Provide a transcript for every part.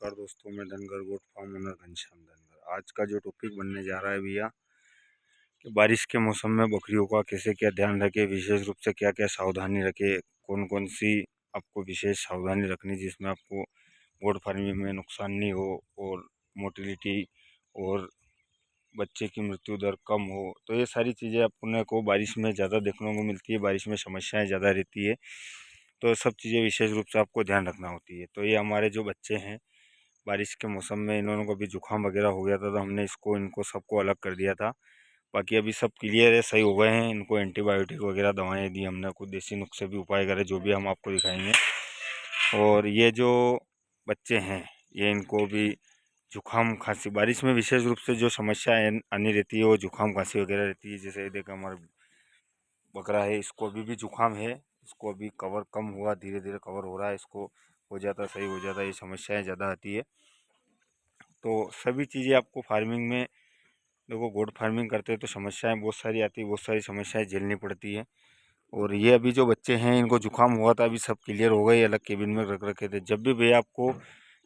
नमस्कार दोस्तों, मैं Dhangar goat farm owner Ghanshyam Dhangar. आज का जो टॉपिक बनने जा रहा है भैया कि बारिश के मौसम में बकरियों का कैसे क्या ध्यान रखे, विशेष रूप से क्या क्या सावधानी रखे, कौन कौन सी आपको विशेष सावधानी रखनी जिसमें आपको गोट फार्मिंग में नुकसान नहीं हो और मोटिलिटी और बच्चे की मृत्यु दर कम हो। तो ये सारी चीज़ें अपने को बारिश में ज़्यादा देखने को मिलती है, बारिश में समस्याएँ ज़्यादा रहती है। तो सब चीज़ें विशेष रूप से आपको ध्यान रखना होती है। तो ये हमारे जो बच्चे हैं, बारिश के मौसम में इन्हों को भी जुकाम वगैरह हो गया था, तो हमने इनको सबको अलग कर दिया था। बाकी अभी सब क्लियर है, सही हो गए हैं। इनको एंटीबायोटिक वगैरह दवाएं दी हमने, कुछ देसी नुस्खे भी उपाय करे, जो भी हम आपको दिखाएंगे। और ये जो बच्चे हैं, ये इनको भी जुकाम खांसी, बारिश में विशेष रूप से जो समस्या आनी रहती है वो जुकाम खांसी वगैरह रहती है। जैसे देखो हमारा बकरा है, इसको अभी भी जुकाम है, इसको अभी कवर कम हुआ, धीरे धीरे कवर हो रहा है, इसको हो जाता सही हो जाता है। ये समस्याएं ज़्यादा आती है। तो सभी चीज़ें आपको फार्मिंग में, देखो गोट फार्मिंग करते हैं तो समस्याएं बहुत सारी आती है, बहुत सारी समस्याएं झेलनी पड़ती है। और ये अभी जो बच्चे हैं, इनको जुकाम हुआ था, अभी सब क्लियर हो गए, अलग केबिन में रख रखे थे। जब भी भैया आपको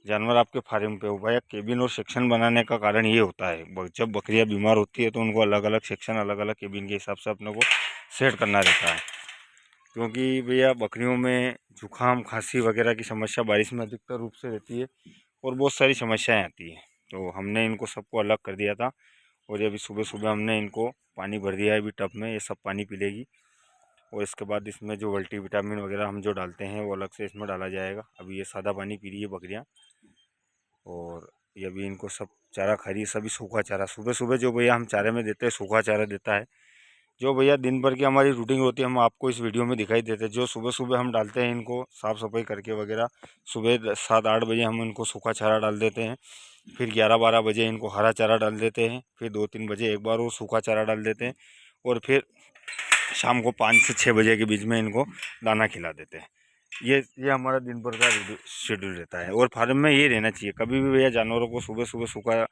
जानवर आपके फार्म पे हो, भैया केबिन और सेक्शन बनाने का कारण ये होता है, जब बकरियां बीमार होती है तो उनको अलग अलग सेक्शन, अलग अलग केबिन के हिसाब से अपने को सेट करना रहता है। क्योंकि भैया बकरियों में जुकाम खांसी वगैरह की समस्या बारिश में अधिकतर रूप से रहती है और बहुत सारी समस्याएं आती है। तो हमने इनको सबको अलग कर दिया था। और ये अभी सुबह सुबह हमने इनको पानी भर दिया है अभी टब में, ये सब पानी पी लेगी। और इसके बाद इसमें जो मल्टी विटामिन वगैरह हम जो डालते हैं वो अलग से इसमें डाला जाएगा। अभी ये सादा पानी पी रही है बकरियाँ। और ये अभी इनको सब चारा खा रही है, सभी सूखा चारा। सुबह सुबह जो भैया हम चारे में देते हैं सूखा चारा देता है। जो भैया दिन भर की हमारी रूटीन होती है, हम आपको इस वीडियो में दिखाई देते हैं। जो सुबह सुबह हम डालते हैं इनको साफ़ सफाई करके वगैरह, सुबह 7-8 बजे हम इनको सूखा चारा डाल देते हैं। फिर 11-12 बजे इनको हरा चारा डाल देते हैं। फिर 2-3 बजे एक बार वो सूखा चारा डाल देते हैं। और फिर शाम को 5 से 6 बजे के बीच में इनको दाना खिला देते हैं। ये हमारा दिन भर का शेड्यूल रहता है। और फार्म में ये रहना चाहिए, कभी भी भैया जानवरों को सुबह सुबह सूखा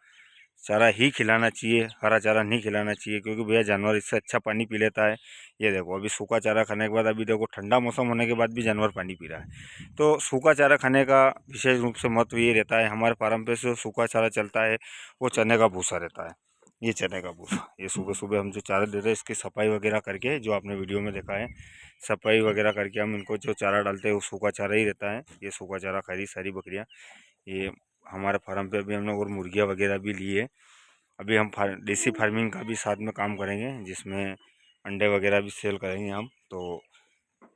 चारा ही खिलाना चाहिए, हरा चारा नहीं खिलाना चाहिए। क्योंकि भैया जानवर इससे अच्छा पानी पी लेता है। ये देखो अभी सूखा चारा खाने के बाद, अभी देखो ठंडा मौसम होने के बाद भी जानवर पानी पी रहा है। तो सूखा चारा खाने का विशेष रूप से महत्व ये रहता है। हमारे फार्म पे जो सूखा चारा चलता है वो चने का भूसा रहता है। ये चने का भूसा, ये सुबह सुबह हम जो चारा देते हैं, इसकी सफाई वगैरह करके, जो आपने वीडियो में देखा है, सफाई वगैरह करके हम इनको जो चारा डालते हैं वो सूखा चारा ही रहता है। ये सूखा चारा खा रही सारी बकरियाँ। ये हमारे फार्म पे अभी हमने और मुर्गियाँ वगैरह भी ली है। अभी हम देसी फार्मिंग का भी साथ में काम करेंगे, जिसमें अंडे वगैरह भी सेल करेंगे हम। तो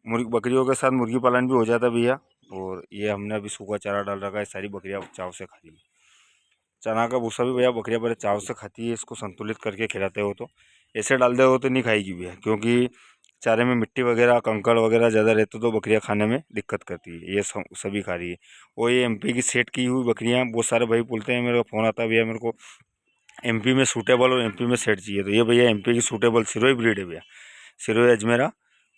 बकरियों के साथ मुर्गी पालन भी हो जाता है भैया। और ये हमने अभी सूखा चारा डाल रखा है, सारी बकरियाँ चाव से खा रही है। चना का भूसा भी भैया बकरियाँ बड़े चाव से खाती है, इसको संतुलित करके खिलाते हो। तो ऐसे डाल दे हो तो नहीं खाएगी भैया, क्योंकि चारे में मिट्टी वगैरह कंकड़ वगैरह ज़्यादा रहते तो बकरियाँ खाने में दिक्कत करती है। ये सभी खा रही है। और ये एमपी की सेट की हुई बकरियाँ, बहुत सारे भाई बोलते हैं, मेरे को फ़ोन आता है भैया मेरे को एमपी में सूटेबल और एमपी में सेट चाहिए। तो ये भैया एमपी की सूटेबल सिरोही ब्रीड है भैया, सिरोही अजमेरा।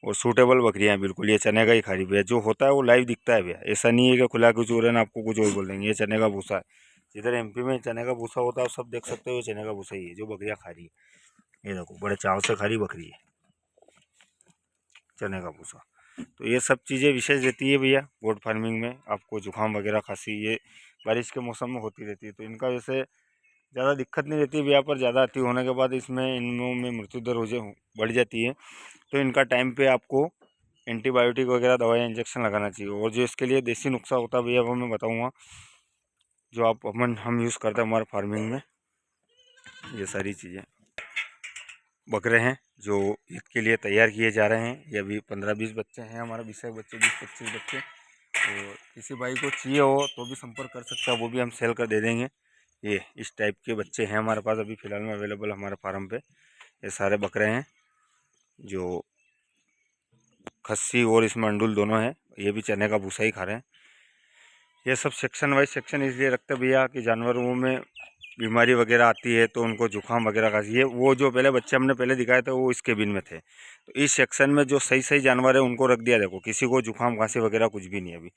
और सूटेबल बकरियाँ हैं बिल्कुल। ये चने का ही खा रही भैया, जो होता है वो लाइव दिखता है भैया। ऐसा नहीं है कि खुला कुछ हो रहा है ना आपको कुछ और बोल देंगे। ये चने का भूसा है, जिधर एमपी में चने का भूसा होता है सब देख सकते हो, ये चने का भूसा ही है जो बकरियाँ खा रही है। ये देखो बड़े चाव से खा रही बकरी है चने का भूसा। तो ये सब चीज़ें विशेष रहती है भैया गोट फार्मिंग में। आपको जुकाम वगैरह खांसी ये बारिश के मौसम में होती रहती है। तो इनका वैसे ज़्यादा दिक्कत नहीं रहती है भैया, पर ज़्यादा अति होने के बाद इसमें इनों में मृत्यु दर बढ़ जाती है। तो इनका टाइम पे आपको एंटीबायोटिक वगैरह दवाई इंजेक्शन लगाना चाहिए। और जो इसके लिए देसी नुस्खा होता है भैया वो मैं बताऊँगा, जो हम यूज़ करते हैं हमारे फार्मिंग में। ये सारी चीज़ें बकरे हैं जो ईद के लिए तैयार किए जा रहे हैं। ये अभी 15-20 बच्चे हैं हमारा, 20 बच्चे, 20-25 बच्चे। तो किसी भाई को चाहिए हो तो भी संपर्क कर सकता है, वो भी हम सेल कर दे देंगे। ये इस टाइप के बच्चे हैं हमारे पास अभी फ़िलहाल में अवेलेबल हमारे फार्म पे। ये सारे बकरे हैं जो खस्सी और इसमें अंडुल दोनों हैं। ये भी चने का भूसा ही खा रहे हैं। ये सब सेक्शन वाइज सेक्शन इसलिए रखते भैया कि जानवरों में बीमारी वगैरह आती है तो उनको जुकाम वगैरह का, ये वो जो पहले बच्चे हमने पहले दिखाए थे वो इस केबिन में थे। तो इस सेक्शन में जो सही सही जानवर है उनको रख दिया। देखो किसी को जुकाम खांसी वगैरह कुछ भी नहीं है अभी।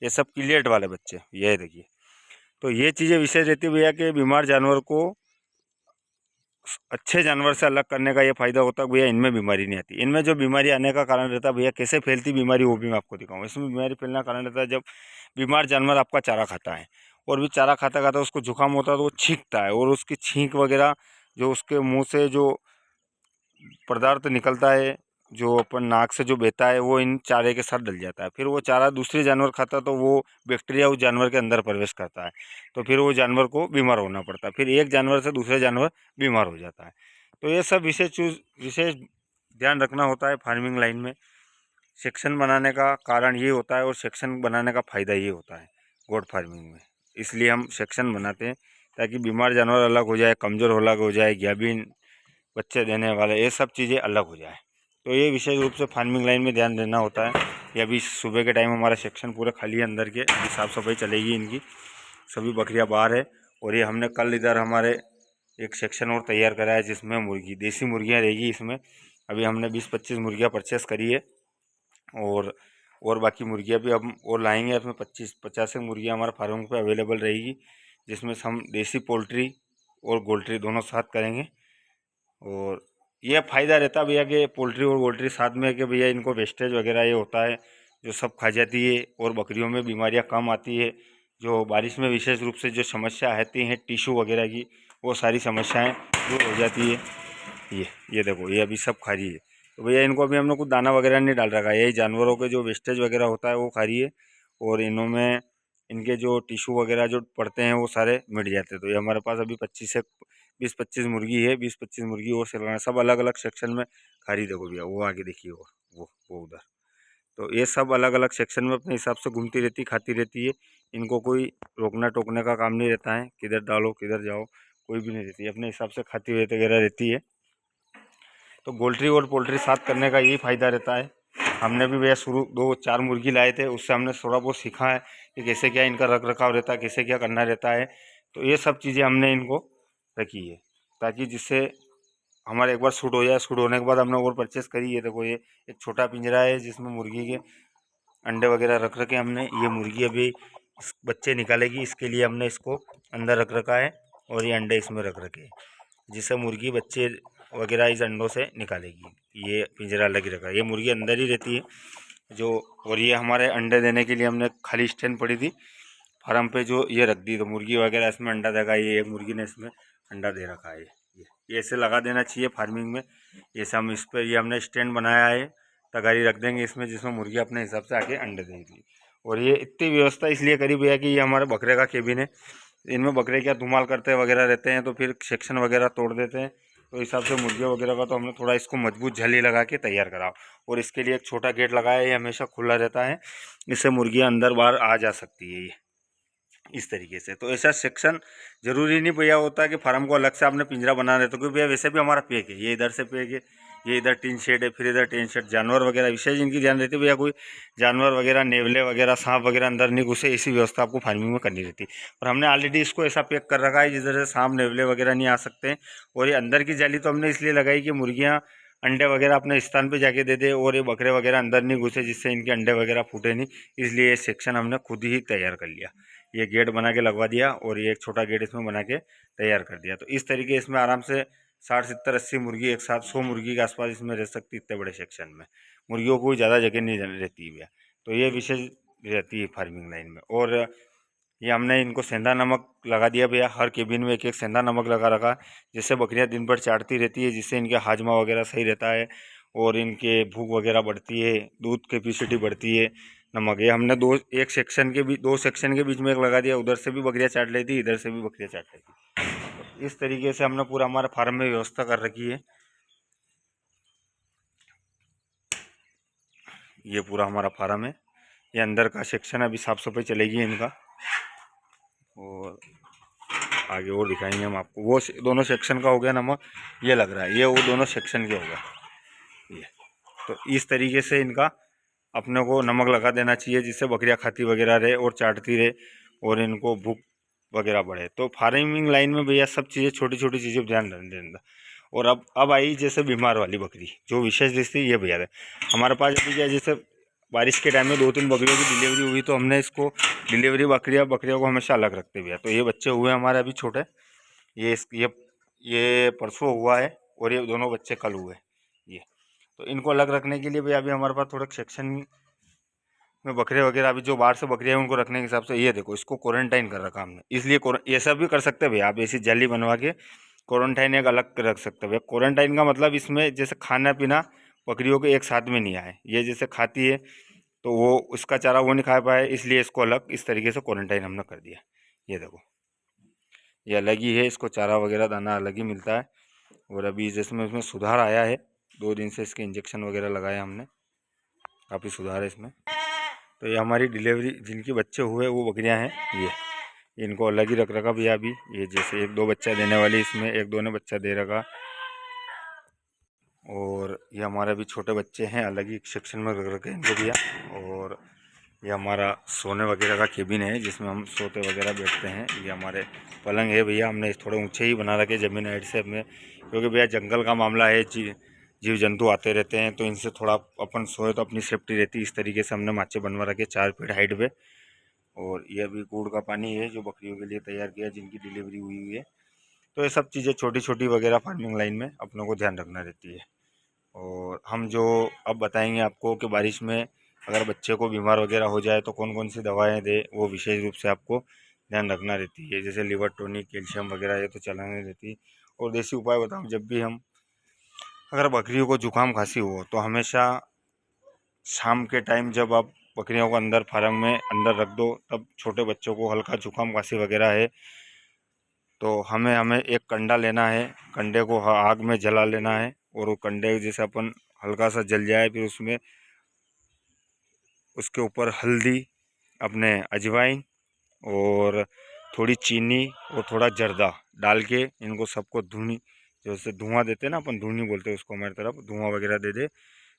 ये सब क्लियट वाले बच्चे ये देखिए। तो ये चीज़ें विशेष रहती है भैया कि बीमार जानवर को अच्छे जानवर से अलग करने का ये फ़ायदा होता है भैया, इनमें बीमारी नहीं आती। इनमें जो बीमारी आने का कारण रहता है भैया, कैसे फैलती बीमारी वो भी मैं आपको दिखाऊँ। इसमें बीमारी फैलने का कारण रहता है जब बीमार जानवर आपका चारा खाता है और भी चारा खाता खाता उसको जुकाम होता है तो वो छींकता है, और उसकी छींक वगैरह जो उसके मुंह से जो पदार्थ निकलता है, जो अपन नाक से जो बहता है, वो इन चारे के साथ डल जाता है। फिर वो चारा दूसरे जानवर खाता है तो वो बैक्टीरिया उस जानवर के अंदर प्रवेश करता है, तो फिर वो जानवर को बीमार होना पड़ता है। फिर एक जानवर से दूसरे जानवर बीमार हो जाता है। तो ये सब विशेष ध्यान रखना होता है फार्मिंग लाइन में। सेक्शन बनाने का कारण ये होता है, और सेक्शन बनाने का फ़ायदा ये होता है गोट फार्मिंग में। इसलिए हम सेक्शन बनाते हैं ताकि बीमार जानवर अलग हो जाए, कमज़ोर अलग हो जाए, गाभिन बच्चे देने वाले ये सब चीज़ें अलग हो जाए। तो ये विशेष रूप से फार्मिंग लाइन में ध्यान देना होता है। ये अभी सुबह के टाइम हमारा सेक्शन पूरा खाली है अंदर के, अभी साफ़ सफाई चलेगी इनकी, सभी बकरियां बाहर है। और ये हमने कल इधर हमारे एक सेक्शन और तैयार करा है जिसमें मुर्गी, देसी मुर्गियाँ रहेगी इसमें। अभी हमने 20-25 मुर्गियाँ परचेस करी है, और बाकी मुर्गियाँ भी हम और लाएंगे। इसमें 25-50 मुर्गियाँ हमारे फार्म पे अवेलेबल रहेगी, जिसमें से हम देसी पोल्ट्री और गोल्ट्री दोनों साथ करेंगे। और यह फ़ायदा रहता है भैया कि पोल्ट्री और पोल्ट्री साथ में, कि भैया इनको वेस्टेज वगैरह ये होता है जो सब खा जाती है, और बकरियों में बीमारियां कम आती है। जो बारिश में विशेष रूप से जो समस्या आती हैं टिश्यू वगैरह की, वो सारी समस्याएं दूर हो जाती है। ये देखो, ये अभी सब खा रही है। तो भैया इनको अभी हमने कुछ दाना वगैरह नहीं डाल रखा है, यही जानवरों के जो वेस्टेज वगैरह होता है वो खा रही है, और इनमें इनके जो टिश्यू वगैरह जो पड़ते हैं वो सारे मिट जाते हैं। तो ये हमारे पास अभी 20-25 मुर्गी है, 20-25 मुर्गी और सेल, सब अलग अलग सेक्शन में खा रही। देखो भैया वो आगे देखिए, वो उधर। तो ये सब अलग अलग सेक्शन में अपने हिसाब से घूमती रहती, खाती रहती है। इनको कोई रोकना टोकने का काम नहीं रहता है, किधर डालो किधर जाओ कोई भी नहीं रहती है, अपने हिसाब से खाती रहती वगैरह रहती है। तो गोल्ट्री और पोल्ट्री साथ करने का यही फ़ायदा रहता है। हमने भी भैया शुरू 2-4 मुर्गी लाए थे, उससे हमने थोड़ा बहुत सीखा है कि कैसे क्या इनका रख रखाव रहता है, कैसे क्या करना रहता है। तो ये सब चीज़ें हमने इनको रखी है, ताकि जिससे हमारे एक बार शूट हो जाए, शूट होने के बाद हमने और परचेस करी है। देखो ये एक छोटा पिंजरा है जिसमें मुर्गी के अंडे वगैरह रख रखे हमने। ये मुर्गी अभी बच्चे निकालेगी, इसके लिए हमने इसको अंदर रख रखा है, और ये अंडे इसमें रख रखे हैं, जिससे मुर्गी बच्चे वगैरह इस अंडों से निकालेगी। ये पिंजरा लग रखा है, ये मुर्गी अंदर ही रहती है जो। और ये हमारे अंडे देने के लिए हमने खाली स्टैंड पड़ी थी फार्म पे, जो ये रख दी, तो मुर्गी वगैरह इसमें अंडा देगा। ये एक मुर्गी ने इसमें अंडा दे रखा है। ये ऐसे लगा देना चाहिए फार्मिंग में। जैसे हम इस पर ये हमने स्टैंड बनाया है, तगारी रख देंगे इसमें, जिसमें मुर्गी अपने हिसाब से आके अंडे देगी। और ये इतनी व्यवस्था इसलिए करी भैया कि ये हमारे बकरे का केबिन है, इनमें बकरे क्या धुमाल करते वगैरह रहते हैं, तो फिर सेक्शन वगैरह तोड़ देते हैं। तो इस हिसाब से मुर्गियों वगैरह का तो हमने थोड़ा इसको मजबूत झली लगा के तैयार करा, और इसके लिए एक छोटा गेट लगाया है, ये हमेशा खुला रहता है, इससे मुर्गियाँ अंदर बाहर आ जा सकती है ये इस तरीके से। तो ऐसा सेक्शन जरूरी नहीं भैया होता कि फार्म को अलग से आपने पिंजरा बना रहे, तो क्योंकि भैया वैसे भी हमारा पैक है, ये इधर से पैक है, ये इधर टीन शेड है, फिर इधर टीन शेड। जानवर वगैरह विशेष इनकी ध्यान रहती है भैया, कोई जानवर वगैरह नेवले वगैरह सांप वगैरह अंदर नहीं घुसे, इसी व्यवस्था आपको फार्मिंग में करनी रहती है। और हमने ऑलरेडी इसको ऐसा पैक कर रखा है जिधर से सांप नेवले वगैरह नहीं आ सकते। और ये अंदर की जाली तो हमने इसलिए लगाई कि मुर्गियाँ अंडे वगैरह अपने स्थान पे जाके दे दे, और ये बकरे वगैरह अंदर नहीं घुसे, जिससे इनके अंडे वगैरह फूटे नहीं। इसलिए ये सेक्शन हमने खुद ही तैयार कर लिया, ये गेट बना के लगवा दिया, और ये एक छोटा गेट इसमें बना के तैयार कर दिया। तो इस तरीके इसमें आराम से 60-70-80 मुर्गी एक साथ 100 मुर्गी के आसपास इसमें रह सकती, इतने बड़े सेक्शन में मुर्गियों को ज़्यादा जगह नहीं रहती है भैया। तो ये विशेष रहती है फार्मिंग लाइन में। और ये हमने इनको सेंधा नमक लगा दिया भैया, हर केबिन में एक एक सेंधा नमक लगा रखा, जिससे बकरियां दिन भर चाटती रहती है, जिससे इनके हाजमा वगैरह सही रहता है, और इनके भूख वगैरह बढ़ती है, दूध कैपेसिटी बढ़ती है। नमक ये हमने दो सेक्शन के बीच में एक लगा दिया, उधर से भी बकरियां चाट लेती, इधर से भी बकरियां चाट लेती। तो इस तरीके से हमने पूरा हमारे फार्म में व्यवस्था कर रखी है। ये पूरा हमारा फार्म है, ये अंदर का सेक्शन अभी साफ सफाई चलेगी इनका, और आगे और दिखाएंगे हम आपको। वो दोनों सेक्शन का हो गया नमक, ये लग रहा है, ये वो दोनों सेक्शन के हो गया ये। तो इस तरीके से इनका अपने को नमक लगा देना चाहिए, जिससे बकरियां खाती वगैरह रहे और चाटती रहे, और इनको भूख वगैरह बढ़े। तो फार्मिंग लाइन में भैया सब चीज़ें, छोटी छोटी चीज़ें ध्यान देना। और अब आई जैसे बीमार वाली बकरी, जो विशेष दिखती है ये भैया है हमारे पास। अभी क्या, जैसे बारिश के टाइम में 2-3 बकरियों की डिलीवरी हुई, तो हमने इसको डिलीवरी बकरियों को हमेशा अलग रखते भैया। तो ये बच्चे हुए हमारे अभी छोटे, ये परसों हुआ है, और ये दोनों बच्चे कल हुए ये। तो इनको अलग रखने के लिए भैया अभी हमारे पास थोड़ा सेक्शन में बकरे वगैरह अभी जो बाहर से बकरियाँ हैं उनको रखने के हिसाब से ये देखो इसको क्वारंटाइन कर रखा हमने, इसलिए ऐसा भी कर सकते हैं भैया आप, ऐसी जाली बनवा के क्वारंटाइन एक अलग रख सकते हो भैया। क्वारंटाइन का मतलब इसमें जैसे खाना पीना बकरियों के एक साथ में नहीं आए, ये जैसे खाती है तो वो उसका चारा वो नहीं खा पाए, इसलिए इसको अलग इस तरीके से क्वारंटाइन हमने कर दिया। ये देखो ये अलग ही है, इसको चारा वगैरह दाना अलग ही मिलता है। और अभी जैसे इसमें सुधार आया है, 2 दिन से इसके इंजेक्शन वगैरह लगाए हमने, काफ़ी सुधार है इसमें। तो ये हमारी डिलीवरी जिनके बच्चे हुए वो बकरियां हैं, ये इनको अलग ही रख रखा भैया अभी। ये जैसे 1-2 बच्चा देने वाली, इसमें 1-2 ने बच्चा दे रखा। और ये हमारे भी छोटे बच्चे हैं, अलग ही सेक्शन में रख रखे हैं इनको भैया। और ये हमारा सोने वगैरह का केबिन है जिसमें हम सोते वगैरह बैठते हैं। ये हमारे पलंग है भैया, हमने थोड़े ऊंचे ही बना रखे ज़मीन हाइट से अपने, क्योंकि भैया जंगल का मामला है, जीव जंतु आते रहते हैं, तो इनसे थोड़ा अपन सोए तो अपनी सेफ्टी रहती है। इस तरीके से हमने माचे बनवा रखे 4 फीट हाइट पे। और ये अभी कूड़ का पानी है जो बकरियों के लिए तैयार किया जिनकी डिलीवरी हुई हुई है। तो ये सब चीज़ें छोटी छोटी वगैरह फार्मिंग लाइन में अपनों को ध्यान रखना रहती है। और हम जो अब बताएंगे आपको कि बारिश में अगर बच्चे को बीमार वगैरह हो जाए तो कौन कौन सी दवाएं दे, वो विशेष रूप से आपको ध्यान रखना रहती है। जैसे लिवर टॉनिक, कैल्शियम वगैरह ये तो चलाने रहती है। और देसी उपाय बताऊँ, जब भी हम अगर बकरियों को जुकाम खांसी हो तो हमेशा शाम के टाइम जब आप बकरियों को अंदर फार्म में अंदर रख दो, तब छोटे बच्चों को हल्का जुकाम खांसी वगैरह है तो हमें हमें एक कंडा लेना है, कंडे को आग में जला लेना है। और वो कंडे जैसे अपन हल्का सा जल जाए, फिर उसमें उसके ऊपर हल्दी, अपने अजवाइन और थोड़ी चीनी और थोड़ा जर्दा डाल के इनको सबको धुनी, जैसे धुआं देते हैं ना अपन, धुनी बोलते हैं उसको हमारी तरफ, धुआं वगैरह दे दे,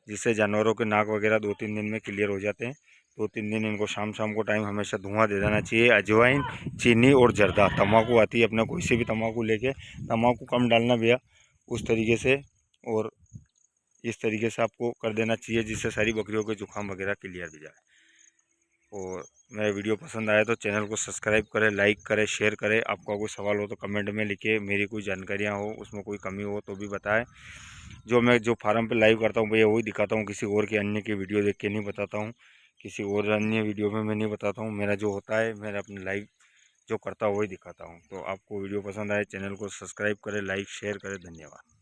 जिससे जानवरों के नाक वगैरह 2-3 दिन में क्लियर हो जाते हैं। 2-3 दिन इनको शाम शाम को टाइम हमेशा धुआं दे देना चाहिए। अजवाइन, चीनी और जर्दा, तम्बाकू आती है अपने, कोई से भी तम्बाकू लेके, तम्बाकू कम डालना भैया उस तरीके से। और इस तरीके से आपको कर देना चाहिए जिससे सारी बकरियों के जुकाम वगैरह क्लियर हो जाए। और मेरा वीडियो पसंद आया तो चैनल को सब्सक्राइब करें, लाइक करें, शेयर करें। आपका कोई सवाल हो तो कमेंट में लिखिए, मेरी कोई जानकारियाँ हो उसमें कोई कमी हो तो भी बताएं। जो मैं जो फार्म पे लाइव करता हूँ भैया वही दिखाता हूँ, किसी और के अन्य की वीडियो देख के नहीं बताता हूँ, किसी और अन्य वीडियो में मैं नहीं बताता हूँ। मेरा जो होता है मेरा अपने लाइव जो करता हूँ वही दिखाता हूँ। तो आपको वीडियो पसंद आए चैनल को सब्सक्राइब करें, लाइक शेयर करें। धन्यवाद।